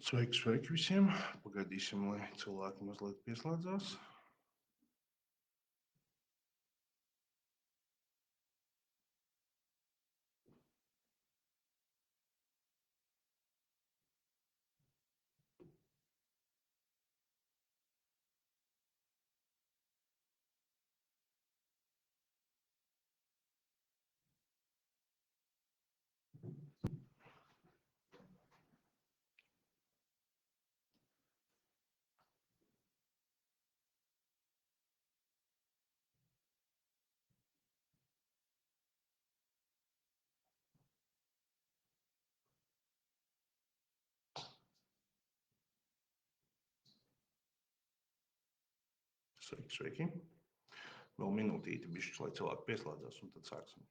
Sveiki, sveiki visiem! Pagaidīsim, lai cilvēki mazliet pieslēdzās. Sveiki, sveiki! Vēl minūtīti bišķi, lai cilvēki pieslēdzās, un tad sāksim.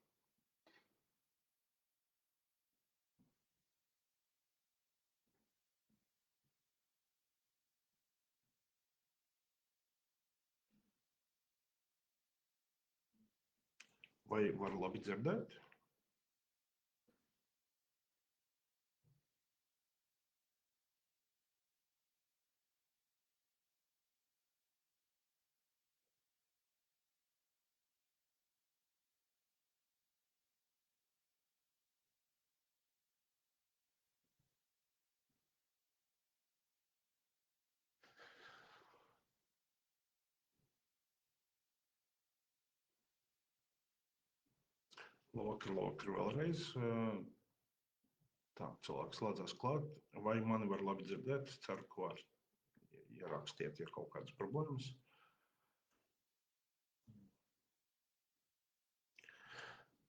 Vai var labi dzirdēt? Lokri vēlreiz. Tā, cilvēks slēdzās klāt. Vai mani var labi dzirdēt? Es ceru, ka var. Ierakstiet, ja ir kaut kādas problēmas.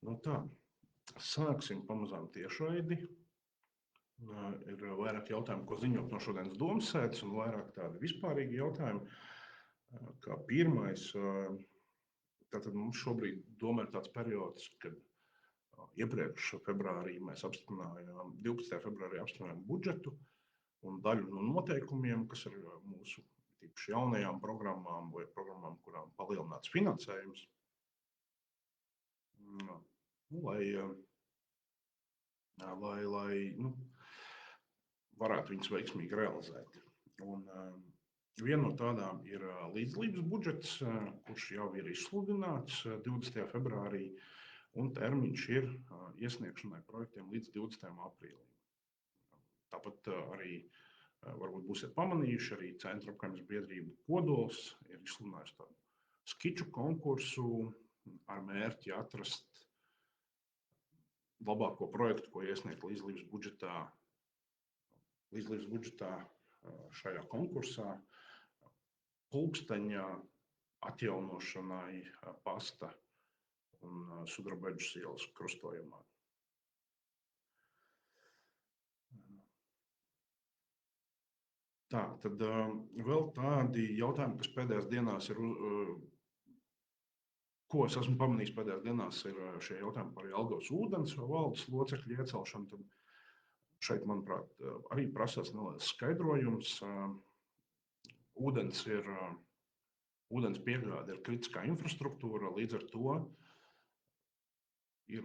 Nu tā, sāksim pamazām tiešraidi. Ir vairāk jautājumu, ko ziņot no šodienas domas sēdes, un vairāk tādi vispārīgi jautājumi. Kā pirmais, tātad mums šobrīd domā ir tāds periods, kad iepriekš februārī mēs apstiprinājām, 12. februārī apstiprinājām budžetu un daļu no noteikumiem, kas ir mūsu tīpaši jaunajām programmām vai programmām, kurām palielināts finansējums, lai varētu viņus veiksmīgi realizēt. Un viena no tādām ir līdzdalības budžets, kurš jau ir izsludināts 20. februārī, un termiņš ir iesniegšanai projektiem līdz 20. aprīlim. Tāpat arī, varbūt būsiet pamanījuši, arī Centra apkaimnes biedrība Kodols ir izsludinājusi tādu skiču konkursu ar mērķi atrast labāko projektu, ko iesniegt līdzdalības budžetā šajā konkursā, pulksteņa atjaunošanai pasta un Sudrabeģas ielas krustojumā. Tā, tad vēl tādi jautājumi, kas pēdējās dienās ir, ko es esmu pamanījis pēdējās dienās, ir šie jautājumi par Jelgavas ūdens valdes locekļu iecelšanu. Tad šeit, manuprāt, arī prasās neliels skaidrojums. Ūdens piegāde ir kritiskā infrastruktūra, līdz ar to ir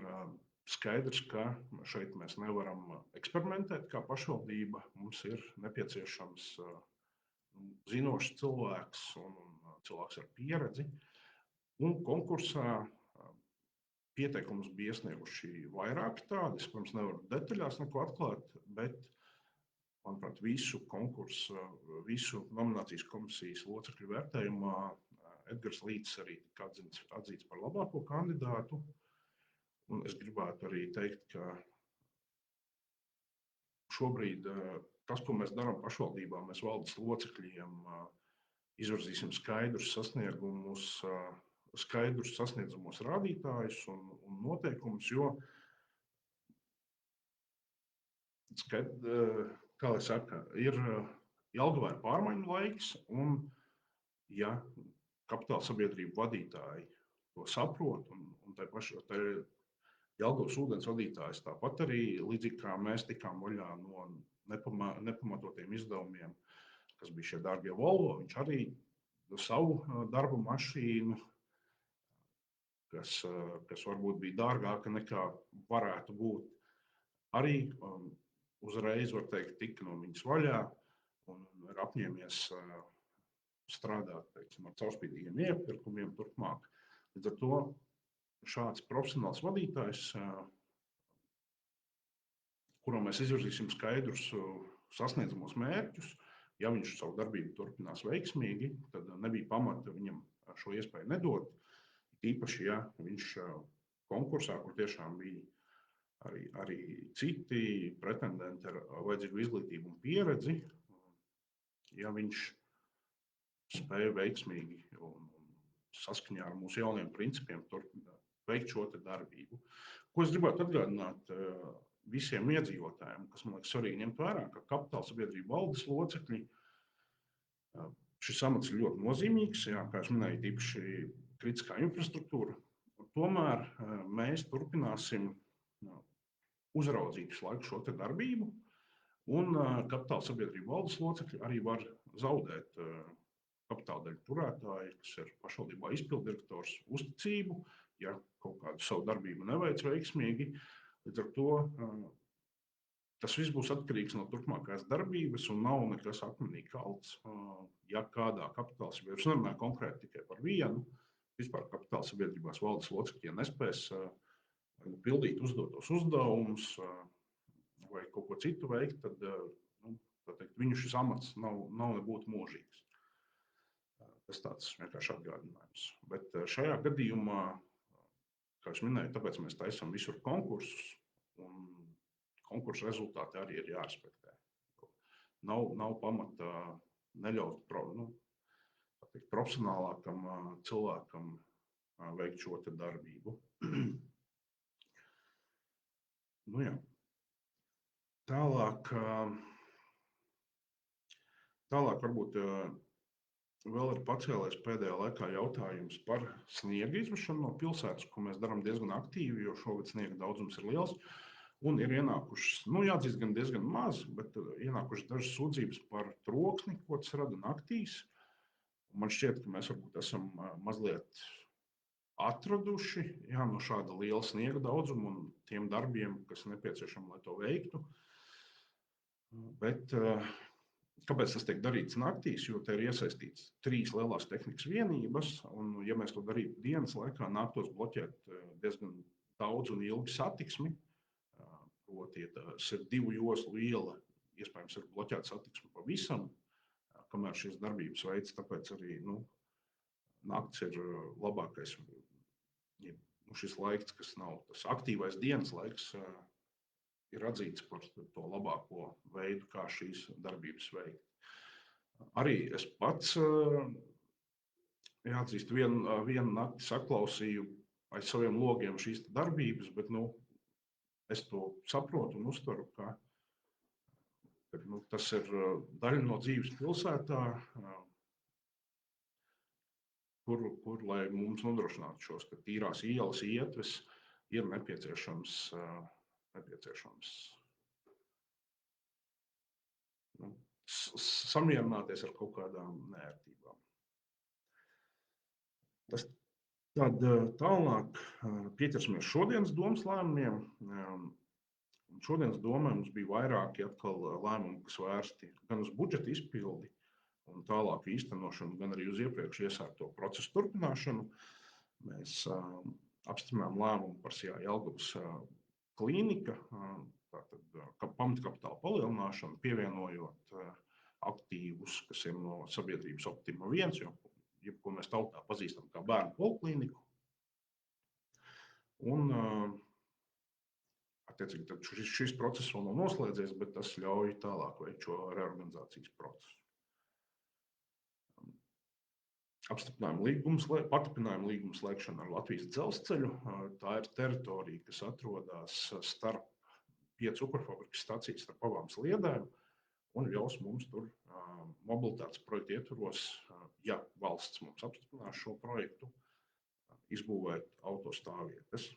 skaidrs, ka šeit mēs nevaram eksperimentēt kā pašvaldība. Mums ir nepieciešams zinošs cilvēks un cilvēks ar pieredzi. Un konkursā pieteikumus bija iesnieguši vairāki tādi. Es, protams, nevaru detaļās neko atklāt, bet, manuprāt, visu nominācijas komisijas locekļu vērtējumā Edgars Līts arī tika atzīts par labāko kandidātu. Un es gribētu arī teikt, ka šobrīd tas, ko mēs darām pašvaldībā, mēs valdes locekļiem izvirzīsim skaidrus sasniedzamos rādītājus un noteikumus, jo, kā lai saka, ir Jelgavā ir pārmaiņu laiks, un ja kapitāla sabiedrību vadītāji to saprot, un tai Jelgavas ūdens vadītājs tāpat arī, līdzīgi kā mēs tikām vaļā no nepamatotiem izdevumiem, kas bija šie dārgie Volvo, viņš arī savu darba mašīnu, kas varbūt bija dārgāka nekā varētu būt, arī uzreiz, var teikt, tika no viņas vaļā un ir apņēmies strādāt, teiksim, ar caurspīdīgiem iepirkumiem turpmāk. Līdz ar to šāds profesionāls vadītājs, kuram mēs izvirzīsim skaidrus sasniedzamos mērķus, ja viņš savu darbību turpinās veiksmīgi, tad nebija pamata viņam šo iespēju nedot. Īpaši, ja viņš konkursā, kur tiešām bija arī citi pretendenti ar vajadzīgu izglītību un pieredzi, ja viņš spēja veiksmīgi un saskaņā ar mūsu jauniem principiem veikt šo darbību. Ko es gribētu atgādināt visiem iedzīvotājiem, kas man liekas svarīgi ņemt vērā, ka kapitāla sabiedrību valdes locekļi, šis amats ir ļoti nozīmīgs, jā, kā es minēju, īpaši kritiskā infrastruktūra. Tomēr mēs turpināsim uzraudzīt visu laiku šo darbību, un kapitāla sabiedrību valdes locekļi arī var zaudēt kapitāla daļu turētāji, kas ir pašvaldībā izpilddirektors, uzticību, ja kaut kādu savu darbību neveic veiksmīgi. Līdz ar to tas viss būs atkarīgs no turpmākās darbības un nav nekas akmenī kalts. Ja kādā kapitāla sabiedrībā, es nerunāju konkrēti tikai par vienu, vispār kapitāla sabiedrībās valdes locekļi, ja nespēs pildīt uzdotos uzdevumus vai kaut ko citu veikt, tad viņu šis amats nav nebūtu mūžīgs. Tas tāds vienkārši atgādinājums. Bet šajā gadījumā, kā es minēju, tāpēc mēs taisam visur konkursus, un konkursu rezultāti arī ir jārespektē. Nav pamata neļaut profesionālākam cilvēkam veikt šo darbību. Jā. Tālāk varbūt vēl ir pacēlies pēdējā laikā jautājums par sniega izvešanu no pilsētas, ko mēs darām diezgan aktīvi, jo šogad sniega daudzums ir liels. Un ir ienākušas, jāatzīst, gan diezgan maz, bet ienākušas dažas sūdzības par troksni, ko tas rada naktīs. Man šķiet, ka mēs varbūt esam mazliet atraduši no šāda liela sniega daudzuma un tiem darbiem, kas nepieciešami, lai to veiktu. Bet kāpēc tas tiek darīts naktīs? Jo te ir iesaistīts 3 lielās tehnikas vienības, un ja mēs to darītu dienas laikā, nāktos bloķēt diezgan daudz un ilgi satiksmi. Proti, tas ir 2 joslu iela, iespējams ir bloķēta satiksme pavisam, kamēr šīs darbības veids, tāpēc arī nakts ir labākais. Šis laiks, kas nav tas aktīvais dienas laiks, ir atzīts par to labāko veidu, kā šīs darbības veikt. Arī es pats, jāatzīst, vienu nakti saklausīju aiz saviem logiem šīs darbības, bet es to saprotu un uztveru, ka tas ir daļa no dzīves pilsētā, kur lai mums nodrošinātu šos tīrās ielas ietves, ir nepieciešams samierināties ar kaut kādām neērtībām. Tad tālāk pieķersimies šodienas domas lēmumiem. Šodienas domē mums bija vairāki atkal lēmumi, kas vērsti gan uz budžeta izpildi un tālāku īstenošanu, gan arī uz iepriekš iesākto procesu turpināšanu. Mēs apstiprinājām lēmumu par Sijā Jelgavas klīnika, tātad pamatkapitāla palielināšanu, pievienojot aktīvus, kas ir no sabiedrības Optima 1, ko mēs tautā pazīstam kā bērnu poliklīniku. Un, attiecīgi, tad šis process vēl nav noslēdzies, bet tas ļauj tālāk veikt šo reorganizācijas procesu. Paturpinājām līgumu slēgšanu ar Latvijas dzelzceļu. Tā ir teritorija, kas atrodas starp pie cukurfabrikas stacijas starp abām sliedēm un ļaus mums tur mobilitātes projektu ietvaros, ja valsts mums apstiprinās šo projektu, izbūvēt autostāvvietas,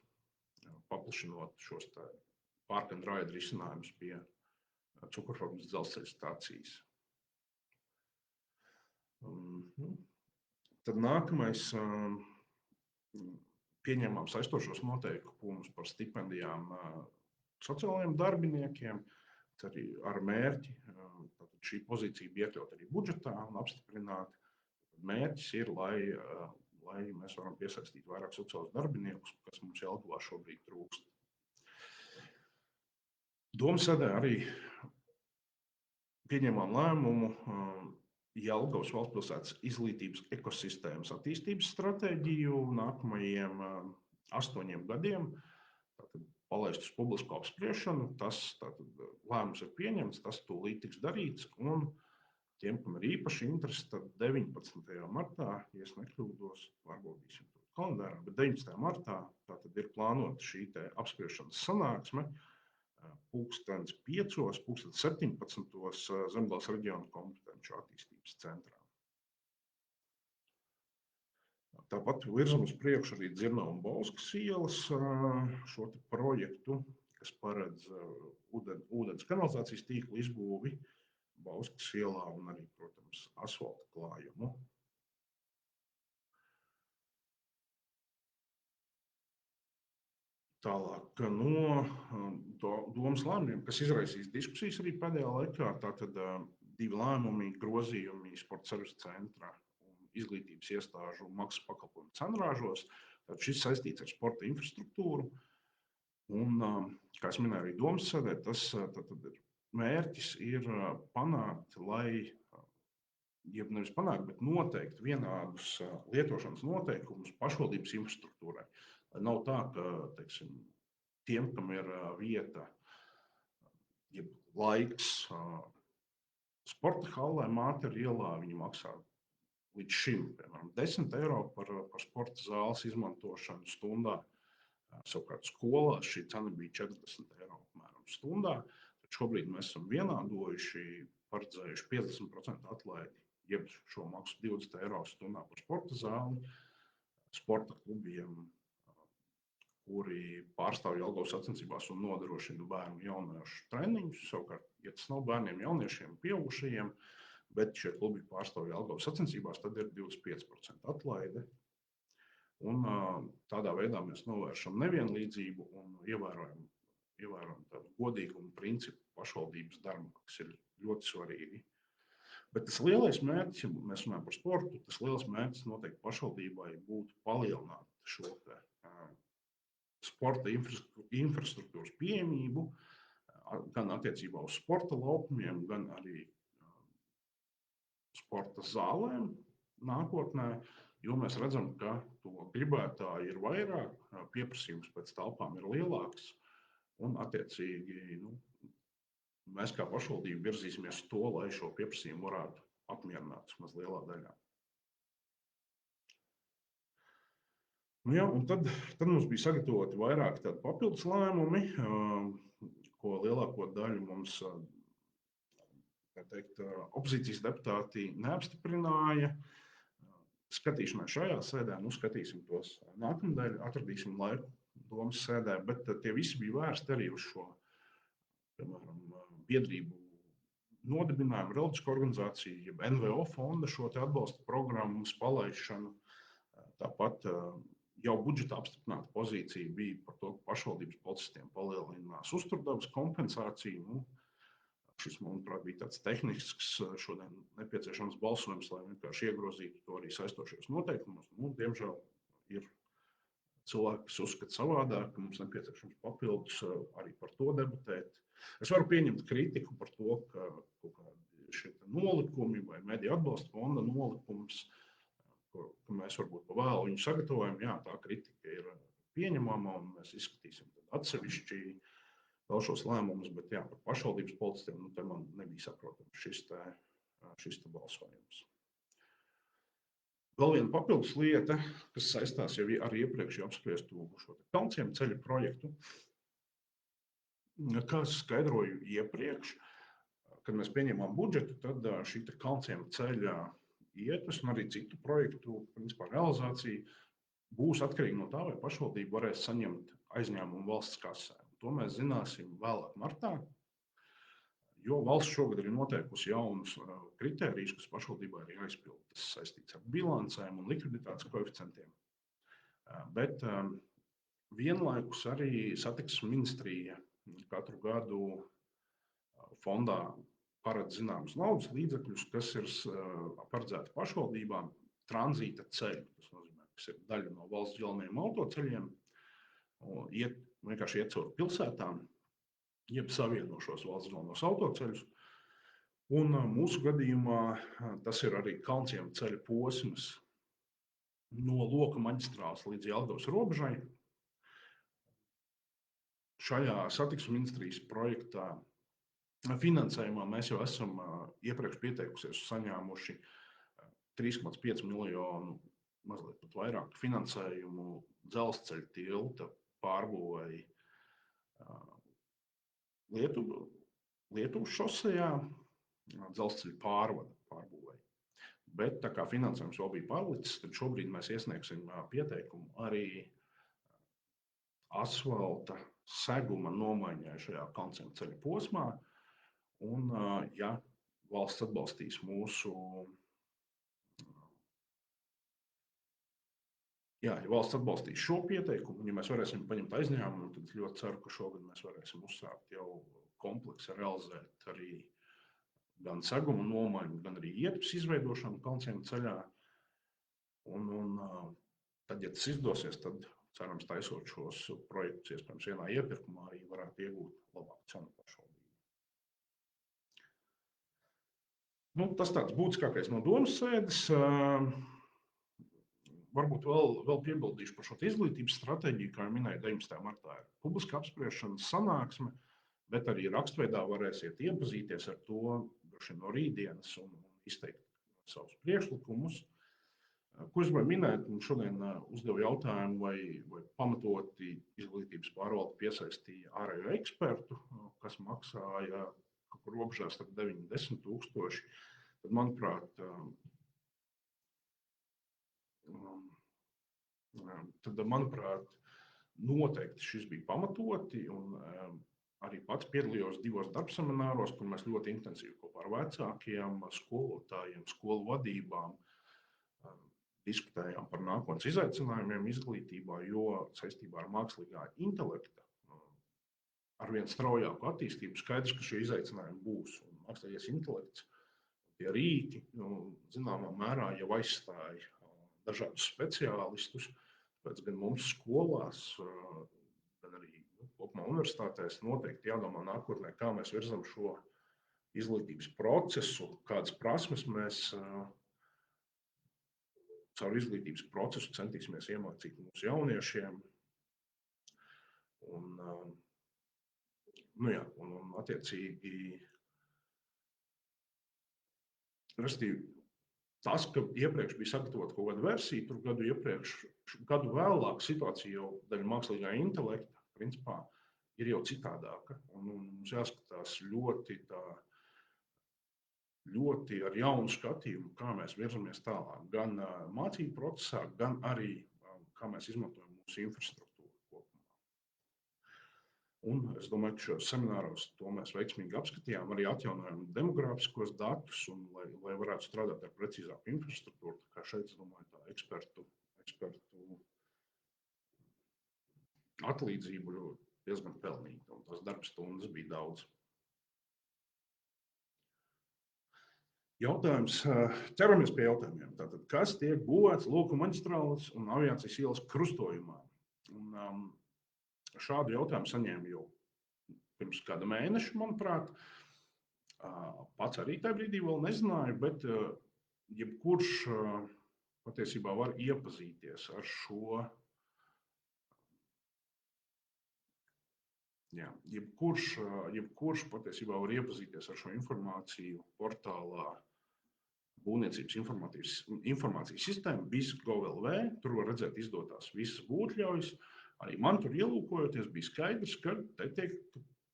paplašinot šos park and ride risinājumus pie cukurfabrikas dzelzceļa stācijas. Tad nākamais pieņemām saistošos noteikumus par stipendijām sociālajiem darbiniekiem. arī ar mērķi. Tātad šī pozīcija bija iekļauta arī budžetā un apstiprināta. Mērķis ir, lai mēs varam piesaistīt vairāk sociālus darbiniekus, kas mums Jelgavā šobrīd trūkst. Domsēdē arī pieņēmām lēmumu Jelgavas valstspilsētas izglītības ekosistēmas attīstības stratēģiju nākamajiem 8 gadiem. Tātad palaist uz publisku apspriešanu, tas lēmums ir pieņemts, tas tūlīt tiks darīts. Un tiem, kam ir īpaši interesi, tad 19. martā, ja es nekļūdos, varbūt kalendārā, bet 19. martā tātad ir plānota šī apspriešanas sanāksme. Pulkstens 5, pulkstens 17. Zemgales reģiona kompetenču attīstības centrā. Tāpat virzam uz priekšu arī Dzirnavu un Bauskas ielas šo projektu, kas paredz ūdens kanalizācijas tīklu izbūvi Bauskas ielā un arī, protams, asfalta klājumu. Tālāk no domas lēmumiem, kas izraisīs diskusijas arī pēdējā laikā, tātad 2 lēmumi grozījumi sporta servisa centra un izglītības iestāžu maksas pakalpojumu cenrāžos. Tātad šis saistīts ar sporta infrastruktūru. Un, kā es minēju arī domas sēdē, tas tātad mērķis ir panākt, nevis panākt, bet noteikt vienādus lietošanas noteikumus pašvaldības infrastruktūrai. Nav tā, ka, teiksim, tiem, kam ir vieta, jeb laiks sporta hallē, Mātera ielā, viņi maksā līdz šim, piemēram, 10 eiro par sporta zāles izmantošanu stundā. Savukārt skolās šī cena bija 40 eiro apmēram stundā. Tad šobrīd mēs esam vienādojuši, paredzējuši 50% atlaidi, jeb šo maksu 20 eiro stundā par sporta zāli, sporta klubiem, kuri pārstāv Jelgavas sacensībās un nodrošina bērnu jauniešu treniņus. Savukārt, ja tas nav bērniem, jauniešiem, pieaugušajiem, bet šie klubi pārstāv Jelgavas sacensībās, tad ir 25% atlaide. Un tādā veidā mēs novēršam nevienlīdzību un ievērojam tādu godīgumu principu pašvaldības darbā, kas ir ļoti svarīgi. Bet tas lielais mērķis, ja mēs runājam par sportu, tas lielais mērķis noteikti pašvaldībai būtu palielināt šo sporta infrastruktūras pieejamību, gan attiecībā uz sporta laukumiem, gan arī sporta zālēm nākotnē, jo mēs redzam, ka to gribētāji ir vairāk, pieprasījums pēc telpām ir lielāks, un attiecīgi mēs kā pašvaldība virzīsimies to, lai šo pieprasījumu varētu apmierināt maz lielā daļā. Ja, un tad mums bija sagatavoti vairāk papildus lēmumi, ko lielāko daļu mums opozīcijas deputāti neapstiprināja. Skatīšanai šajā sēdē, skatīsim tos nākamnedēļ, atradīsim laiku domas sēdē, bet tie visi bija vērsti arī uz šo, piemēram, biedrību nodibinājumu, reliģisku organizāciju, jeb NVO fonda šo atbalsta programmas palaišanu. Tāpat jau budžeta apstiprināta pozīcija bija par to, ka pašvaldības policistiem palielinās uzturdevas kompensāciju. Šis, manuprāt, bija tāds tehnisks šodien nepieciešams balsojums, lai vienkārši iegrozītu to arī saistošajos noteikumos. Diemžēl ir cilvēki, kas uzskata savādāk, ka mums nepieciešams papildus arī par to debatēt. Es varu pieņemt kritiku par to, ka kaut kādi šie nolikumi vai mediju atbalsta fonda nolikums, ka mēs varbūt pa vēlu viņu sagatavojam, jā, tā kritika ir pieņemama un mēs izskatīsim atsevišķi vēl šos lēmumus, bet jā, par pašvaldības policistiem, te man nebija saprotams šis balsojums. Vēl viena papildus lieta, kas saistās jau ar iepriekš apspriestu šo Kalnciema ceļa projektu. Kā es skaidroju iepriekš, kad mēs pieņēmām budžetu, tad šī Kalnciema ceļa ietves un arī citu projektu principā realizācija būs atkarīga no tā, vai pašvaldība varēs saņemt aizņēmumu valsts kasē. To mēs zināsim vēlāk martā, jo valsts šogad ir noteikusi jaunus kritērijus, kas pašvaldībā ir jāizpild. Tas saistīts ar bilancēm un likviditātes koeficientiem. Bet vienlaikus arī satiksmes ministrija katru gadu fondā paredz zināmas naudas līdzekļus, kas ir paredzēti pašvaldībām tranzīta ceļu. Tas nozīmē, kas ir daļa no valsts galvenajiem autoceļiem, vienkārši iet cauri pilsētām, jeb savieno šos valsts galvenos autoceļus. Un mūsu gadījumā tas ir arī Kalnciema ceļa posms no Loka maģistrāles līdz Jelgavas robežai. Šajā satiksmes ministrijas projektā finansējumā mēs jau esam iepriekš pieteikusies, saņēmuši 3,5 miljonu, mazliet pat vairāk finansējumu dzelzceļa tilta pārbūvēji Lietuvas šosejā, dzelzceļa pārvada pārbūvēji. Bet tā kā finansējums vēl bija palicis, tad šobrīd mēs iesniegsim pieteikumu arī asfalta seguma nomaiņai šajā Kalnciema ceļa posmā. Un, ja valsts atbalstīs ja valsts atbalstīs šo pieteikumu, ja mēs varēsim paņemt aizņēmumu, tad es ļoti ceru, ka šogad mēs varēsim uzsākt jau kompleksi realizēt arī gan seguma nomaiņu, gan arī ietves izveidošanu Kalnciema ceļā. Un tad, ja tas izdosies, tad cerams, taisot šos projektus, iespējams, vienā iepirkumā arī varētu iegūt labāku cenu pašvaldību. Tas tāds būtiskākais no domas sēdes. Varbūt vēl piebildīšu par šo izglītības stratēģiju, kā jau minēju, 19. martā ir publiska apspriešanas sanāksme, bet arī rakstveidā varēsiet iepazīties ar to no rītdienas un izteikt savus priekšlikumus. Ko es gribēju minēt, un šodien uzdevu jautājumu, vai pamatoti izglītības pārvalde piesaistīja ārējo ekspertu, kas maksāja robežā starp 9 un 10 tūkstoši. Tad, manuprāt, noteikti šis bija pamatoti, un arī pats piedalījos 2 darbsemināros, kur mēs ļoti intensīvi kopā ar vecākiem, skolotājiem, skolu vadībām diskutējām par nākotnes izaicinājumiem izglītībā, jo saistībā ar mākslīgā intelekta arvien straujāku attīstību skaidrs, ka šie izaicinājumi būs. Un mākslīgais intelekts, tie rīki, zināmā mērā jau aizstāja dažādus speciālistus, pēc gan mums skolās, gan arī kopumā universitātēs noteikti jādomā nākotnē, kā mēs virzam šo izglītības procesu, kādas prasmes mēs caur izglītības procesu centīsimies iemācīt mūsu jauniešiem. Un attiecīgi, tas, ka iepriekš bija sagatavota kaut kāda versija, tur gadu vēlāk situācija jau daļa mākslīgā intelekta, principā, ir jau citādāka. Un mums jāskatās ļoti ar jaunu skatījumu, kā mēs virzamies tālāk, gan mācību procesā, gan arī kā mēs izmantojam mūsu infrastruktūru kopumā. Un es domāju, ka šajos semināros to mēs veiksmīgi apskatījām, arī atjaunojam demogrāfiskos datus, un lai varētu strādāt ar precīzāku infrastruktūru. Tā kā šeit, es domāju, tā ekspertu atlīdzību diezgan pelnīta, un tās darba stundas bija daudz. Jautājums. Ķeramies pie jautājumiem. Tātad, kas tiek būvēts Loka maģistrāles un Aviācijas ielas krustojumā? Un, šādu jautājumu saņēmu jau pirms kāda mēneša, manuprāt. Pats arī tajā brīdī vēl nezināju, bet jebkurš patiesībā var iepazīties ar šo. Jebkurš patiesībā var iepazīties ar šo informāciju portālā Būvniecības informācijas sistēma BIS.gov.lv. Tur var redzēt izdotās visas būvļaujas. Arī man tur ielūkojoties bija skaidrs, ka te tiek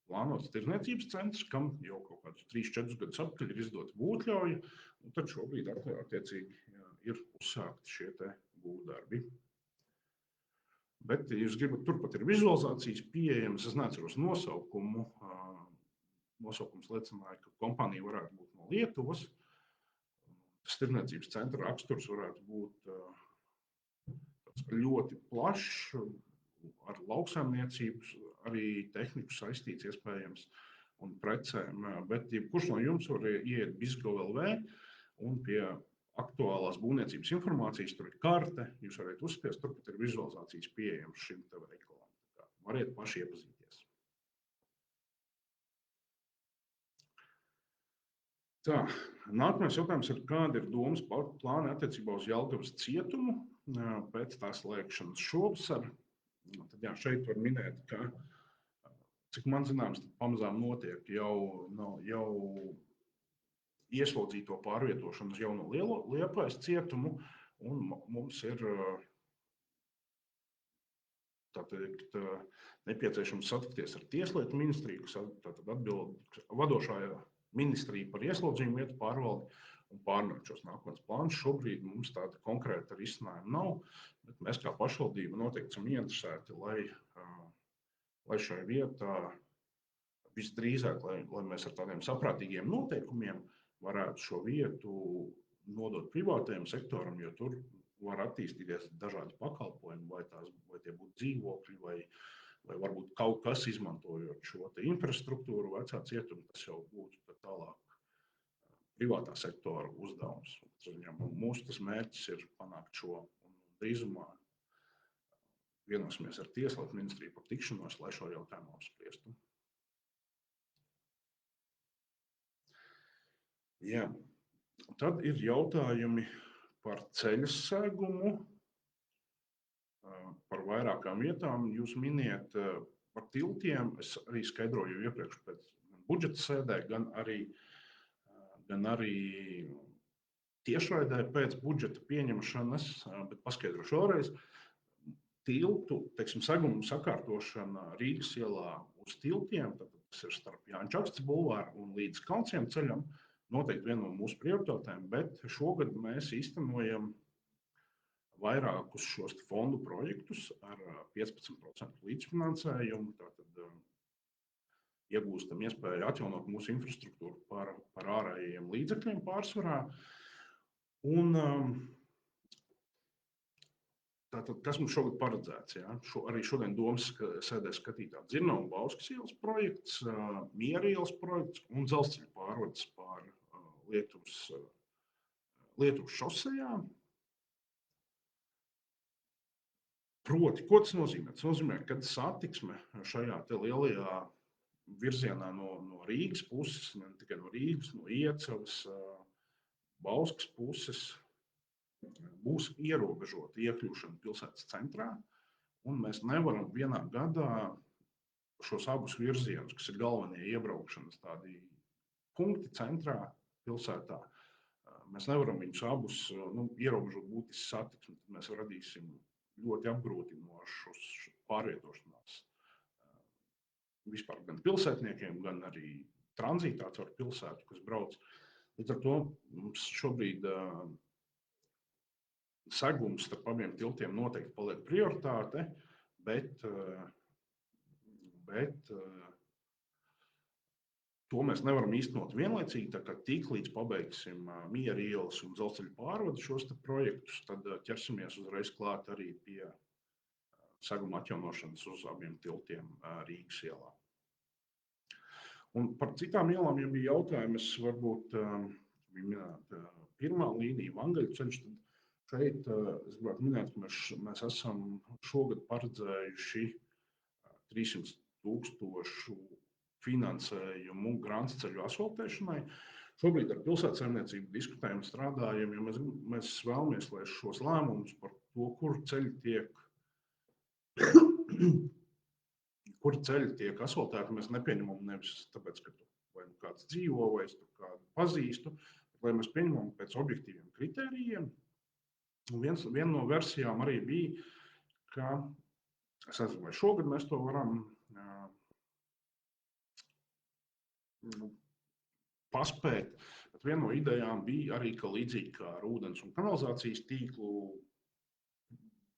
plānots tirdzniecības centrs, kam jau kaut kādus 3-4 gadus atpakaļ ir izdota būvļauja, un tad šobrīd attiecīgi ir uzsākti šie te būvdarbi. Bet, ja jūs gribat, turpat ir vizualizācijas pieejamas, es neatceros nosaukumu. Nosaukums liecināja, ka kompānija varētu būt no Lietuvas. Tirdzniecības centra raksturs varētu būt ļoti plašs, ar lauksaimniecības arī tehniku saistīts iespējams. un precēm, bet jebkurš no jums var iet Bizgo.lv un pie aktuālās būvniecības informācijas, tur ir karte, jūs varat uzspiest, turpat ir vizualizācijas pieejams šim te veikalam. Variet paši iepazīties. Tā, nākamais jautājums ir, kāda ir domas plāni attiecībā uz Jelgavas cietumu pēc tās slēgšanas šovasar? Tad jā, šeit var minēt, ka, cik man zināms, pamazām notiek jau ieslodzīto pārvietošanu uz jauno Liepājas cietumu, un mums ir nepieciešams satikties ar Tieslietu ministriju, kas atbild vadošā ministrija par ieslodzījumu vietu pārvaldi un pārnāk šos nākotnes plānus. Šobrīd mums tāda konkrēta risinājuma nav, bet mēs kā pašvaldība noteikti esam ieinteresēti, lai šai vietā visdrīzāk, lai mēs ar tādiem saprātīgiem noteikumiem varētu šo vietu nodot privātajam sektoram, jo tur var attīstīties dažādi pakalpojumi, vai tie būtu dzīvokļi, vai varbūt kaut kas izmantojot šo te infrastruktūru vecā cietuma, tas jau būtu tālāk privātā sektora uzdevums. Mūsu tas mērķis ir panākt šo, un drīzumā vienosimies ar Tieslietu ministriju par tikšanos, lai šo jautājumu apspriestu. Jā. Tad ir jautājumi par ceļa segumu, par vairākām vietām. Jūs miniet par tiltiem, es arī skaidroju iepriekš pēc budžeta sēdē, gan arī tiešraidē pēc budžeta pieņemšanas, bet paskaidrošu vēlreiz. Tiltu, segumu sakārtošana Rīgas ielā uz tiltiem, tad tas ir starp Jāņa Čakstes bulvāru un līdz Kalnciema ceļam, noteikti viena no mūsu prioritātēm, bet šogad mēs īstenojam vairākus šos fondu projektus ar 15% līdzfinansējumu, tātad iegūstam iespēju atjaunot mūsu infrastruktūru par ārējiem līdzekļiem pārsvarā. Un tātad, kas mums šogad paredzēts? Ja? Arī šodien domas sēdē skatītā Dzirnava un Bauskas ielas projekts, Miera ielas projekts un dzelzceļa pārvades pār Lietuvas šosejām. Proti, ko tas nozīmē? Tas nozīmē, ka satiksme šajā te lielajā virzienā no Rīgas puses, ne tikai no Rīgas, no Iecavas, Bauskas puses, būs ierobežota iekļūšana pilsētas centrā, un mēs nevaram vienā gadā šos abus virzienus, kas ir galvenie iebraukšanas tādi punkti centrā pilsētā, mēs nevaram viņus abus ierobežot būtiski satiksmi, tad mēs radīsim ļoti apgrūtinošus pārvietošanās vispār gan pilsētniekiem, gan arī tranzītā caur pilsētu, kas brauc. Līdz ar to mums šobrīd segums starp abiem tiltiem noteikti paliek prioritāte, bet to mēs nevaram īstenot vienlaicīgi, tā kā tiklīdz pabeigsim Miera ielas un dzelzceļa pārvades šos projektus, tad ķersimies uzreiz klāt arī pie seguma atjaunošanas uz abiem tiltiem Rīgas ielā. Un par citām ielām, ja bija jautājumi, es varbūt minēt pirmā līnija, Vangaļu ceļš, tad šeit es gribētu minēt, ka mēs esam šogad paredzējuši 300,000 finansējumu Grānsceļu asfaltēšanai. Šobrīd ar pilsētsaimniecību diskutējam, strādājam, jo mēs vēlamies, lai šos lēmumus par to, kuri ceļi tiek asfaltēti, mēs nepieņemam nevis tāpēc, ka vai kāds dzīvo, vai es kādu pazīstu, bet lai mēs pieņemam pēc objektīviem kritērijiem. Un viena no versijām arī bija, ka, es nezinu, vai šogad mēs to varam paspēt, bet viena no idejām bija arī, ka līdzīgi kā ar ūdens un kanalizācijas tīklu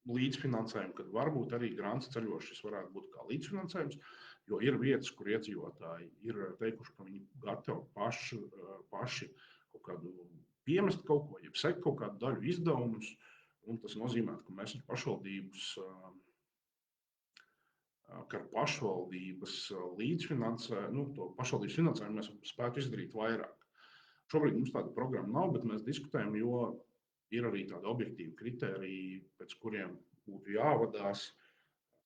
līdzfinansējumu, kad varbūt arī grāns ceļos šis varētu būt kā līdzfinansējums, jo ir vietas, kur iedzīvotāji ir teikuši, ka viņi gatavi paši kaut kādu piemest kaut ko, jeb sekt kaut kādu daļu izdevumus, un tas nozīmē, ka mēs ar pašvaldības ka ar pašvaldības līdzfinansējumu, to pašvaldības finansējumu mēs spētu izdarīt vairāk. Šobrīd mums tāda programma nav, bet mēs diskutējam, jo ir arī tādi objektīvi kritēriji, pēc kuriem būtu jāvadās,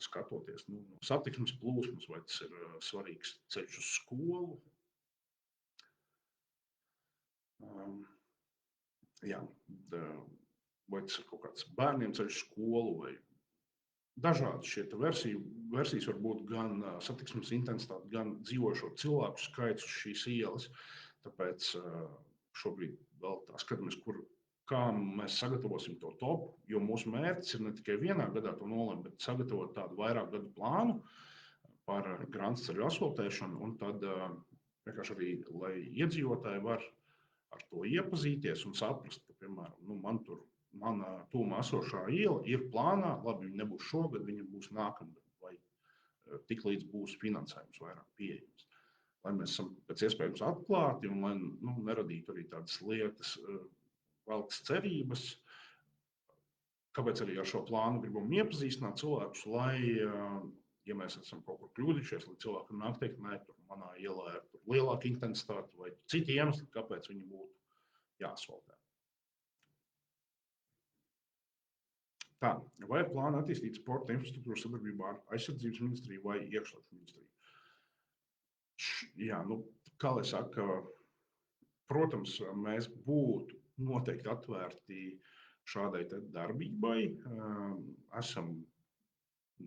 skatoties no satiksmes plūsmas, vai tas ir svarīgs ceļš uz skolu. Jā, vai tas ir kaut kāds bērniem ceļš uz skolu, vai dažādi šie versijas var būt gan satiksmes intensitāte, gan dzīvojošo cilvēku skaits uz šīs ielas. Tāpēc šobrīd vēl tā skatāmies, kā mēs sagatavosim to topu, jo mūsu mērķis ir ne tikai vienā gadā to nolemt, bet sagatavot tādu vairāk gadu plānu par grāmatceļu asfaltēšanu, un tad vienkārši arī, lai iedzīvotāji var ar to iepazīties un saprast, ka, piemēram, mana tūmā esošā iela ir plānā, labi, viņa nebūs šogad, viņa būs nākamgad, vai tiklīdz būs finansējums vairāk pieejams. Lai mēs esam pēc iespējams atklāti un lai neradītu arī tādas lietas, velkas cerības, kāpēc arī ar šo plānu gribam iepazīstināt cilvēkus, lai, ja mēs esam kaut kur kļūdījušies, lai cilvēkam nāk teikt, nē, tur manā ielā ir lielāka intensitāte vai citi iemesli, kāpēc viņi būtu jāasfaltē. Tā, vai plāna attīstīt sporta infrastruktūru sadarbībā ar aizsardzības ministriju vai iekšlietu ministriju? Jā, kā lai saka, protams, mēs būtu noteikti atvērti šādai darbībai. Esam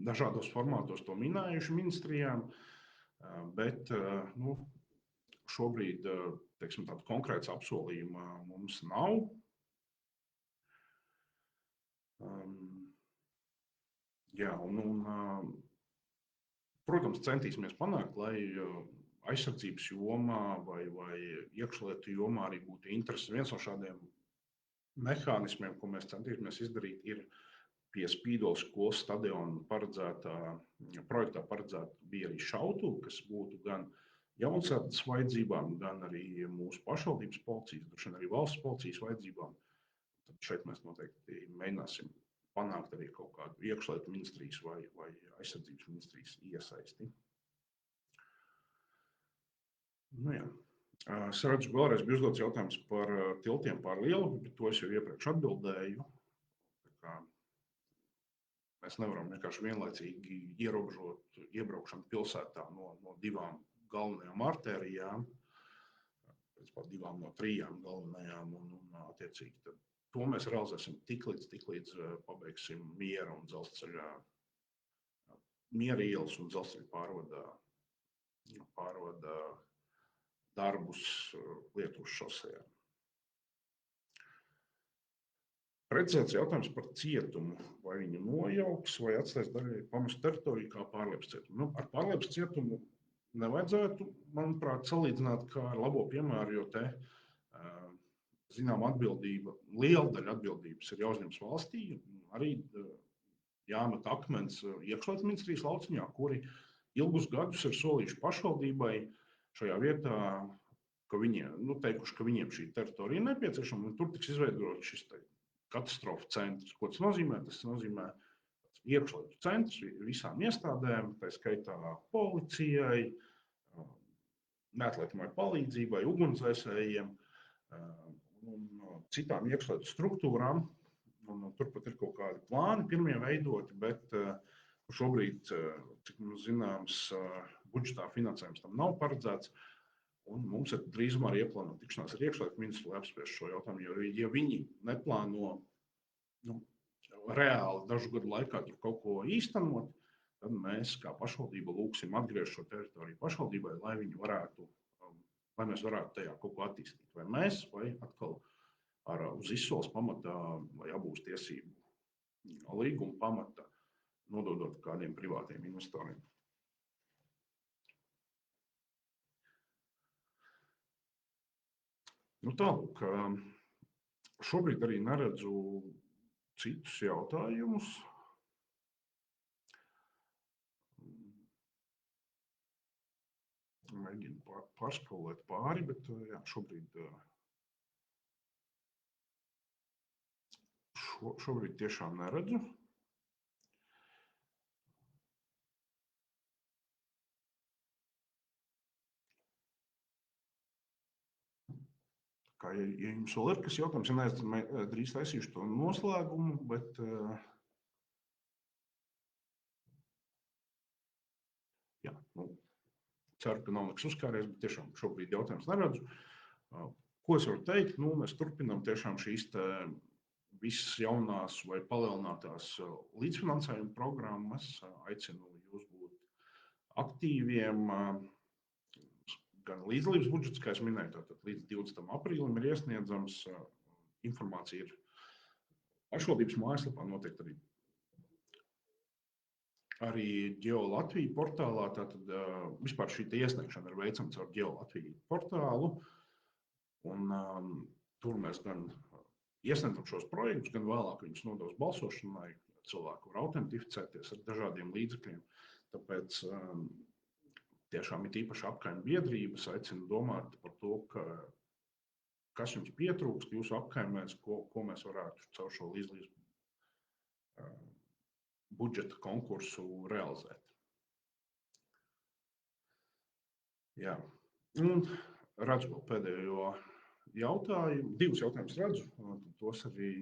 dažādos formātos to minējuši ministrijām, bet šobrīd, teiksim, tāda konkrēta apsolījuma mums nav. Jā, protams, centīsimies panākt, lai aizsardzības jomā vai iekšlietu jomā arī būtu interesi. Viens no šādiem mehānismiem, ko mēs centīsimies izdarīt, ir pie Spīdoles skolas stadiona projektā paredzēta bija arī šautuve, kas būtu gan jaunsardzes vajadzībām, gan arī mūsu pašvaldības policijas, droši vien arī valsts policijas vajadzībām. Tad šeit mēs noteikti mēģināsim panākt arī kaut kādu iekšlietu ministrijas vai aizsardzības ministrijas iesaisti. Jā. Es redzu, vēlreiz bija uzdots jautājums par tiltiem pār Lielapi, bet to es jau iepriekš atbildēju. Mēs nevaram vienkārši vienlaicīgi ierobežot iebraukšanu pilsētā no divām galvenajām artērijām, pēc 2 no 3 galvenajām, un attiecīgi to mēs realizēsim tiklīdz pabeigsim Miera un dzelzceļa, Miera ielas un dzelzceļa pārvada darbus Lietuvas šosejā. Precizēts jautājums par cietumu. Vai viņu nojauks vai atstās daļai pamestu teritoriju kā Pārliepas cietumu? Ar Pārliepas cietumu nevajadzētu, manuprāt, salīdzināt kā ar labo piemēru, jo te, zinām, atbildība, liela daļa atbildības ir jāuzņems valstī. Arī jāmet akmens iekšlietu ministrijas lauciņā, kuri ilgus gadus ir solījuši pašvaldībai šajā vietā, ka teikuši, ka viņiem šī teritorija ir nepieciešama, un tur tiks izveidot šis katastrofu centrs. Ko tas nozīmē? Tas nozīmē iekšlietu centrs visām iestādēm, tā skaitā policijai, neatliekamai palīdzībai, ugunsdzēsējiem un citām iekšlietu struktūrām. Turpat ir kaut kādi plāni pirmie veidoti, bet šobrīd, cik mums zināms, budžetā finansējums tam nav paredzēts. Un mums ir drīzumā arī ieplānota tikšanās ar iekšlietu ministru, lai apspriestu šo jautājumu. Jo, ja viņi neplāno reāli dažu gadu laikā tur kaut ko īstenot, tad mēs kā pašvaldība lūgsim atgriezt šo teritoriju pašvaldībai, lai mēs varētu tajā kaut ko attīstīt. Vai mēs, vai atkal uz izsoles pamatā vai abūs tiesību līguma pamata nododot kādiem privātiem investoriem. Tālūk, šobrīd arī neredzu citus jautājumus. Mēģinu pārskrolēt pāri, bet jā, šobrīd tiešām neredzu. Ja jums vēl ir kas jautājums, ja neesam drīz taisījuši to noslēgumu, bet jā, ceru, ka nav nekas uzkāries, bet tiešām šobrīd jautājums neredzu. Ko es varu teikt? Mēs turpinām tiešām šīs visas jaunās vai palielinātās līdzfinansējuma programmas. Aicinu jūs būt aktīviem. Gan līdzdalības budžets, kā es minēju, tātad līdz 20. aprīlim ir iesniedzams. Informācija ir pašvaldības mājaslapā, noteikti arī GeoLatvija portālā. Tātad vispār šī iesniegšana ir veicama caur GeoLatvija portālu. Un tur mēs gan iesniedzam šos projektus, gan vēlāk viņus nodos balsošanai. Cilvēki var autentificēties ar dažādiem līdzekļiem. Tāpēc tiešām ir īpaši apkaimju biedrības, aicinu domāt par to, kas jums pietrūkst jūsu apkaimēs, ko mēs varētu caur šo līdzdalības budžeta konkursu realizēt. Jā. Un redzu vēl pēdējo jautājumu. Divus jautājumus redzu, tos arī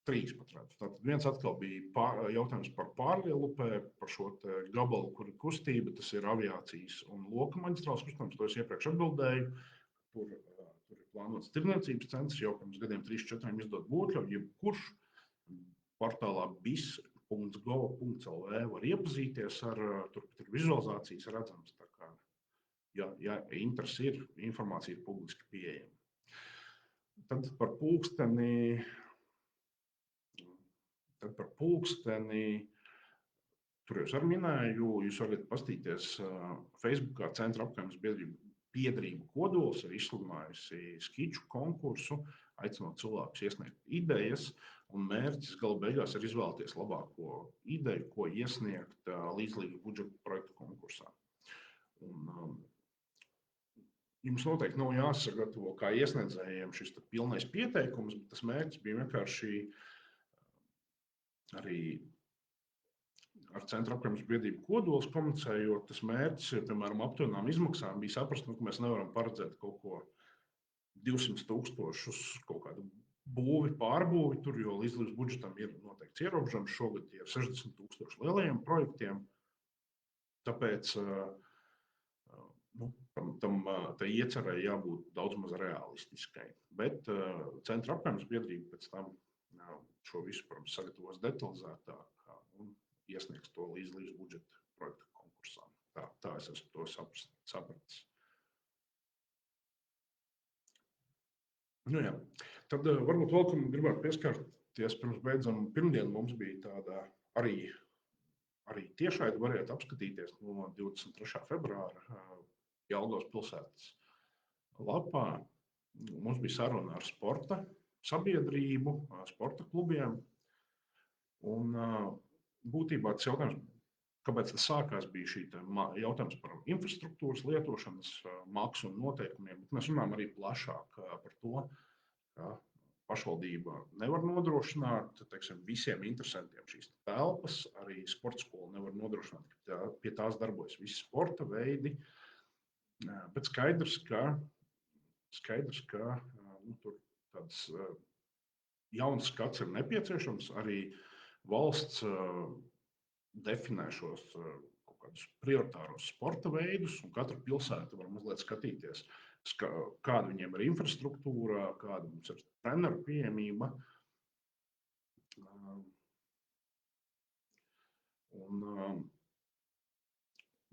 trīs pat redzu. Tātad viens atkal bija jautājums par Pārlielupē, par šo gabalu, kur ir kustība, tas ir aviācijas un loka maģistrāles kustības, to es iepriekš atbildēju. Tur ir plānots tirdzniecības centrs, jau pirms gadiem 3-4 izdot būtļauju, jebkurš portālā bis.gov.lv var iepazīties ar, tur ir vizualizācijas redzams, tā kā, ja interesi ir, informācija ir publiski pieejama. Tad par pulksteni, tur jau es arī minēju, jūs varat paskatīties Facebookā Centra apkaimes biedrību Kodols ir izsludinājusi skiču konkursu, aicinot cilvēkus iesniegt idejas, un mērķis gala beigās ir izvēlēties labāko ideju, ko iesniegt līdzdalības budžeta projektu konkursā. Un, jums noteikti nav jāsagatavo kā iesniedzējiem šis pilnais pieteikums, bet tas mērķis bija vienkārši arī ar Centra apkaimes biedrību Kodols komunicējot, tas mērķis ir, piemēram, aptuvenām izmaksām bija saprast, ka mēs nevaram paredzēt kaut ko 200,000 kaut kādu būvi, pārbūvi tur, jo līdzdalības budžetam ir noteikts ierobežojums. Šogad tie ir 60,000 lielajiem projektiem. Tāpēc tai iecerēji jābūt daudz maz realistiskai. Bet Centra apkaimes biedrība pēc tam šo visu, protams, sagatavos detalizētāk un iesniegs to līdzdalības budžeta projektu konkursā. Tā es esmu to sapratis. Nu jā, tad varbūt vēl, kam gribētu pieskarties, pirms beidzam pirmdien mums bija tāda arī tiešraidi varētu apskatīties no 23. februāra Jelgavas pilsētas lapā. Mums bija saruna ar sporta sabiedrību, sporta klubiem. Un būtībā tas jautājums, kāpēc tas sākās, bija šī jautājums par infrastruktūras lietošanas maksu un noteikumiem. Bet mēs runājam arī plašāk par to, ka pašvaldība nevar nodrošināt, teiksim, visiem interesantiem šīs telpas. Arī sporta skola nevar nodrošināt, ka pie tās darbojas visi sporta veidi. Bet skaidrs, ka tur tāds jauns skats ir nepieciešams. Arī valsts definē šos kaut kādus prioritāros sporta veidus, un katra pilsēta var mazliet skatīties, kāda viņiem ir infrastruktūra, kāda mums ir treneru pieejamība. Un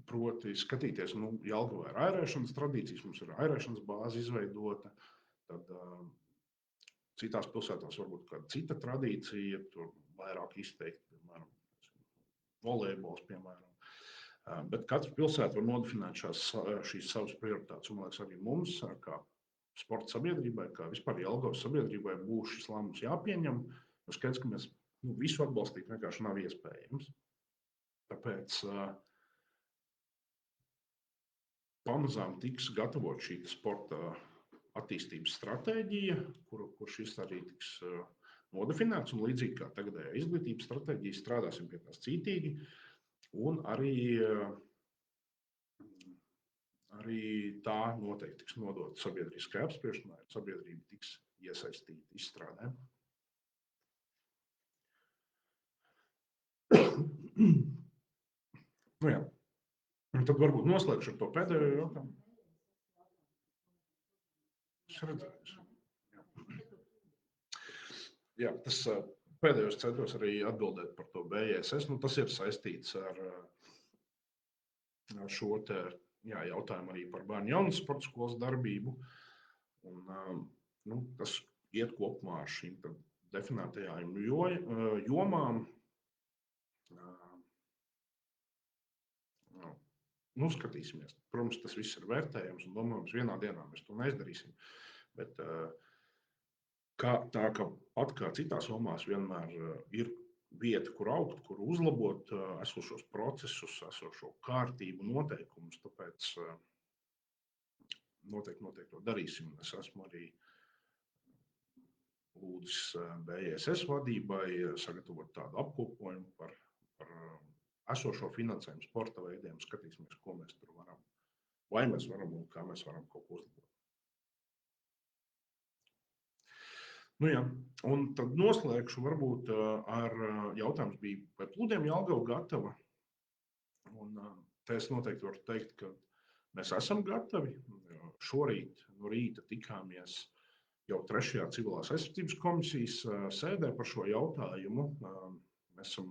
proti skatīties, Jelgavā ir airēšanas tradīcijas, mums ir airēšanas bāze izveidota, tad citās pilsētās varbūt kāda cita tradīcija, tur vairāk izteikti, piemēram, volejbols, piemēram. Bet katra pilsēta var nodefinēt šīs savas prioritātes, un, man liekas, arī mums, kā sporta sabiedrībai, kā vispār Jelgavas sabiedrībai, būs šis lēmums jāpieņem, jo skaidrs, ka mēs visu atbalstīt vienkārši nav iespējams. Tāpēc pamazām tiks gatavot šī sporta attīstības stratēģija, kur šis arī tiks nodefinēts, un līdzīgi kā tagadējā izglītības stratēģija, strādāsim pie tās cītīgi, un arī arī tā noteikti tiks nodota sabiedriskai apspriešanai, un sabiedrība tiks iesaistīta izstrādē. Nu, jā. Un tad varbūt noslēgšu ar to pēdējo jautājumu. Es redzēju. Jā, tas pēdējos centos arī atbildēt par to BJSS. Nu, tas ir saistīts ar šo te, jautājumu arī par bērnu jaunas sporta skolas darbību. Un, nu, tas iet kopumā ar šīm definētajām jomām. Nu, skatīsimies. Protams, tas viss ir vērtējams un domājams. Vienā dienā mēs to neizdarīsim. Bet kā pat kā citās jomās vienmēr ir vieta, kur augt, kur uzlabot esošos procesus, esošo kārtību, noteikumus. Tāpēc noteikti to darīsim. Es esmu arī lūdzis BJSS vadībai sagatavot tādu apkopojumu par esošo finansējumu sporta veidiem. Skatīsimies, ko mēs tur varam, vai mēs varam un kā mēs varam kaut ko uzlabot. Nu jā, un tad noslēgšu varbūt ar jautājums bija, vai Plūdiem Jelgava gatava? Un te es noteikti varu teikt, ka mēs esam gatavi. Šorīt no rīta tikāmies jau 3. civilās aizsardzības komisijas sēdē par šo jautājumu. Mēs esam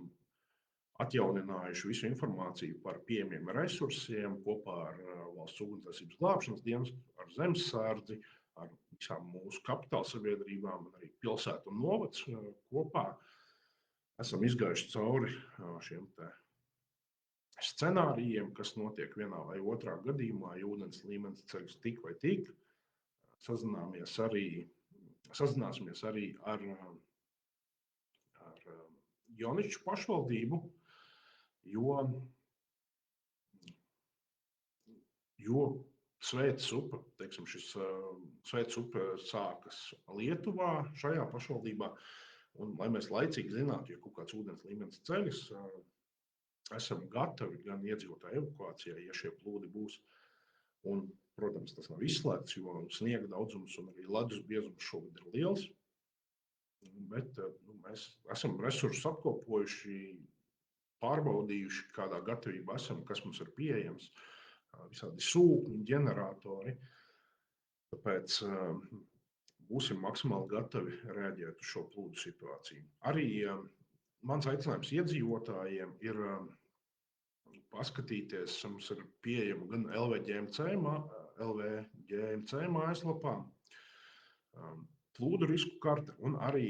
atjauninājuši visu informāciju par pieejamiem resursiem kopā ar Valsts ugunsdzēsības glābšanas dienestu, ar Zemesardzi, ar visām mūsu kapitāla sabiedrībām, arī pilsētu un novads kopā. Esam izgājuši cauri šiem scenārijiem, kas notiek vienā vai otrā gadījumā, ja ūdens līmenis ceļas tik vai tik. Sazināsimies arī ar Joniču pašvaldību, jo Svētas upe, teiksim, šis Svētas upe sākas Lietuvā, šajā pašvaldībā, un lai mēs laicīgi zinātu, ja kaut kāds ūdens līmenis ceļas, esam gatavi gan iedzīvotāju evakuācijai, ja šie plūdi būs. Un, protams, tas nav izslēgts, jo sniega daudzums un arī ledus biezums šogad ir liels. Bet mēs esam resursus apkopojuši, pārbaudījuši, kādā gatavībā esam, kas mums ir pieejams, visādi sūkņi, ģeneratori. Tāpēc būsim maksimāli gatavi reaģēt uz šo plūdu situāciju. Arī mans aicinājums iedzīvotājiem ir paskatīties, mums ir pieejama gan LVGMC mājaslapā plūdu risku karte un arī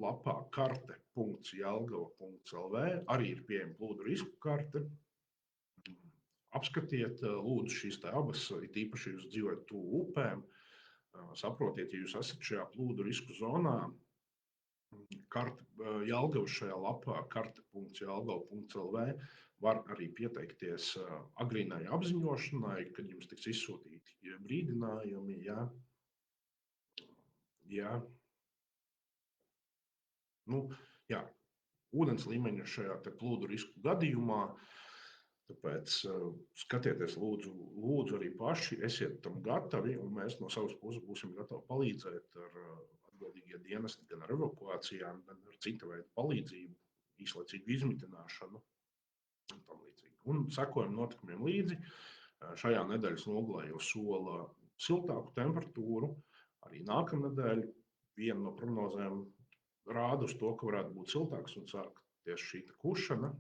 lapā karte.jelgava.lv arī ir pieejama plūdu risku karte. Apskatiet, lūdzu, šīs abas, it īpaši jūs dzīvojat tuvu upēm, saprotiet, ja jūs esat šajā plūdu risku zonā, Jelgava šajā lapā karte.jelgava.lv var arī pieteikties agrīnai apziņošanai, kad jums tiks izsūtīti brīdinājumi, ūdens līmeņa šajā plūdu risku gadījumā. Tāpēc skatieties, lūdzu arī paši, esiet tam gatavi, un mēs no savas puses būsim gatavi palīdzēt ar atbildīgie dienesti, gan ar evakuācijām, gan ar cita veida palīdzību, īslaicīgu izmitināšanu un tam līdzīgi. Un sekojam notikumiem līdzi. Šajā nedēļas nogalē jau sola siltāku temperatūru, arī nākamnedēļ viena no prognozēm rāda uz to, ka varētu būt siltāks un sākties šī kušana.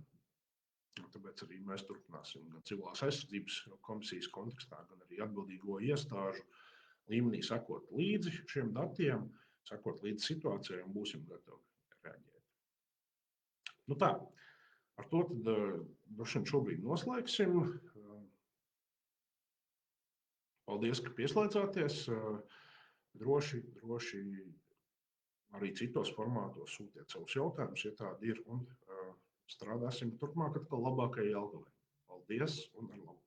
Tāpēc arī mēs turpināsim gan civilās aizsardzības komisijas kontekstā, gan arī atbildīgo iestāžu līmenī sekot līdzi šiem datiem, sekot līdzi situācijai un būsim gatavi reaģēt. Nu tā, ar to tad droši vien šobrīd noslēgsim. Paldies, ka pieslēdzāties. Droši arī citos formātos sūtiet savus jautājumus, ja tādi ir, un strādāsim turpmāk atkal labākai Jelgavai. Paldies un ar labu!